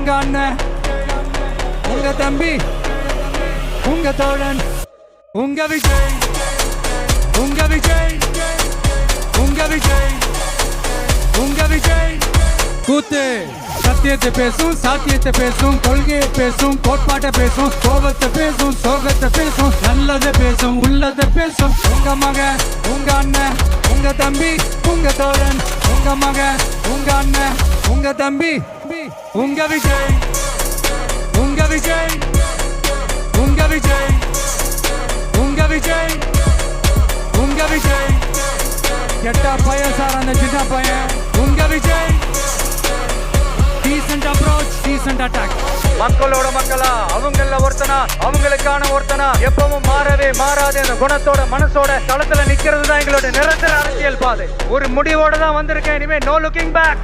உங்க அண்ணன், உங்க தம்பி, உங்க தோழன், உங்க விஜய், உங்க விஜய், உங்க விஜய், உங்க விஜய். கூத்து சத்தியத்தை பேசும், சாத்தியத்தை பேசும், கொள்கையை பேசும், கோட்பாட்டை பேசும், கோபத்தை பேசும், சோகத்தை பேசும், நல்லதை பேசும், உள்ளதை பேசும். உங்க மகன், உங்க அண்ணன், உங்க தம்பி, உங்க தோழன், உங்க மகன், உங்க அண்ணன், உங்க தம்பி, உங்க விஜய், உங்க விஜய், உங்க விஜய், உங்க விஜய், உங்க விஜய். கெட்ட பையன் சார் அந்த சின்ன பையன். உங்க Vijay. Decent approach, decent attack. மக்களோட மக்களா, அவங்கள ஒருத்தனா, அவங்களுக்கான ஒருத்தனா, எப்பவும் மாறவே மாறாத அந்த குணத்தோட மனசோட தளத்துல நிக்கிறது தான் எங்களோட நிரந்தர அரசியல் பாதை. ஒரு முடிவோட தான் வந்திருக்கேன். இனிமே நோ லுக்கிங் பேக்.